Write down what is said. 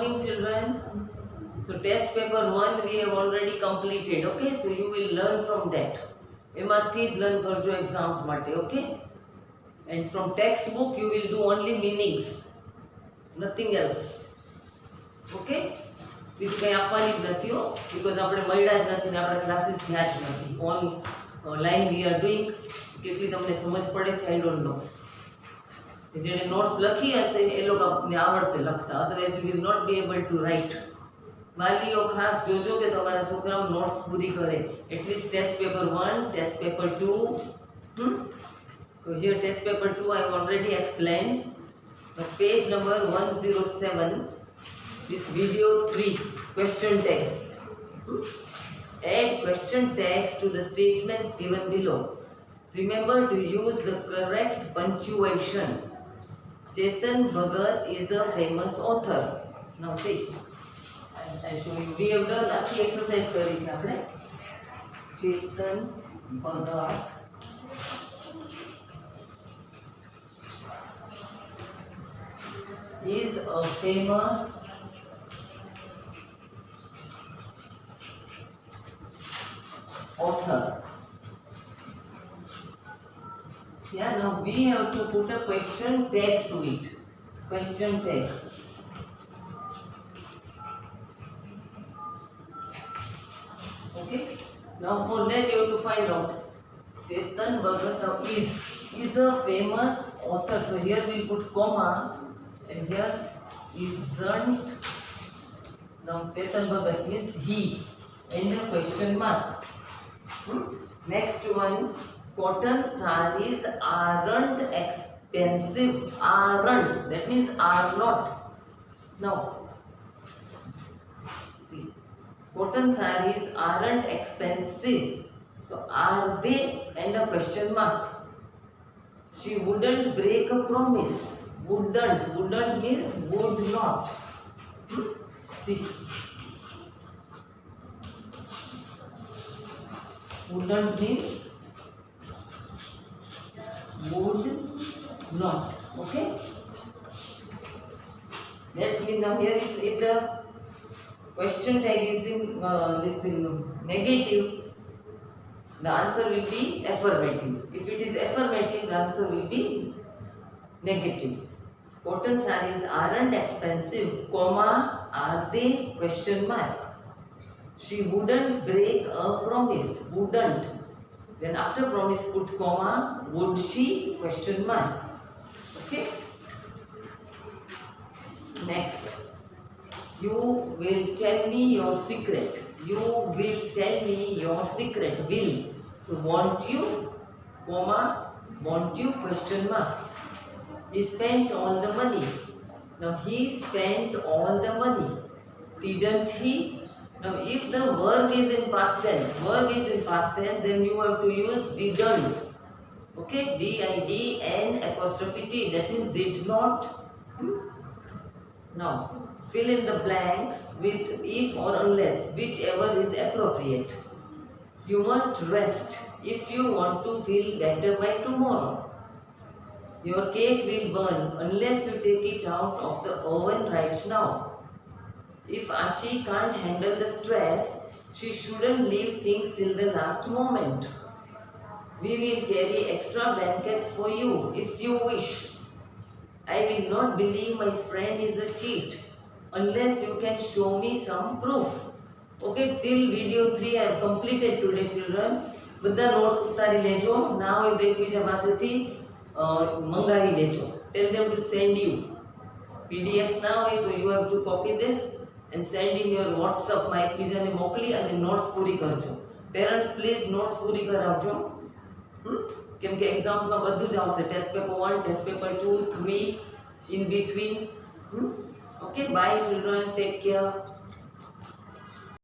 morning, children. So test paper 1 we have already completed. Okay, so you will learn from that. એમાંથી જ learn કરજો exams માટે. Okay, and from textbook you will do only meanings, nothing else. Okay, બીજું કંઈ આપવાની જ નથી હો, because આપણે મળ્યા જ નથી ને આપણા ક્લાસીસ થયા જ નથી. Online we are doing. કેટલી તમને સમજ પડે છે આઈ ડોન્ટ નો. જેણે નોટ્સ લખી હશે એ લોકોને આવડશે લખતા, otherwise you will not be able to write. વાલીઓ ખાસ જોજો કે તમારા છોકરાઓ નોટ્સ પૂરી કરે. At least test paper 1, test paper 2. So here test paper 2 I have already explained. Now page number 107, this video 3, question text. Add question text to the statements given below. Remember to use the correct punctuation. Chetan Bhagat is a famous author. Now see, I show you. We have done આખી exercise કરી છે આપણે. Chetan Bhagat is a famous author. Yeah, now we have to put a question tag to it. Question tag. Okay. Now for that you have to find out. Chetan Bhagat is a famous author. So here we put comma and here isn't. Now Chetan Bhagat means he and a question mark. Next one. Cotton sarees aren't expensive. Aren't, that means are not. Now, see, cotton sarees aren't expensive. So, are they and a question mark. She wouldn't break a promise. Wouldn't means would not. See, wouldn't means would not. Okay, that means now here if the question tag is in this thing negative, the answer will be affirmative. If it is affirmative, the answer will be negative. Cotton sarees aren't expensive, comma, are they, question mark. She wouldn't break a promise. Wouldn't. Then after promise put comma, would she, question mark. Okay. Next. You will tell me your secret. You will tell me your secret. Will. So want you, comma, want you, question mark. He spent all the money. Now he spent all the money. Didn't he? Now if the verb is in past tense, then you have to use didn't. Okay, D-I-D-N apostrophe T, that means did not. Now fill in the blanks with if or unless, whichever is appropriate. You must rest if you want to feel better by tomorrow. Your cake will burn unless you take it out of the oven right now. If Achi can't handle the stress, she shouldn't leave things till the last moment. We will carry extra blankets for you if you wish. I will not believe my friend is a cheat unless you can show me some proof. Okay, till video 3 I have completed today, children. બધા notes ઉતારી લેજો. ના હોય તો એકબીજા પાસેથી મંગાવી લેજો. Tell them to send you. PDF ના હોય તો you have to copy this and send in your WhatsApp માં એકબીજાને મોકલી અને નોટ્સ પૂરી કરજો. પેરેન્ટ્સ પ્લીઝ નોટ્સ પૂરી કરાવજો. કેમ કે એક્ઝામ્સમાં બધું જ આવશે. Test paper 1, test paper 2, 3 in between. Okay, bye children, take care.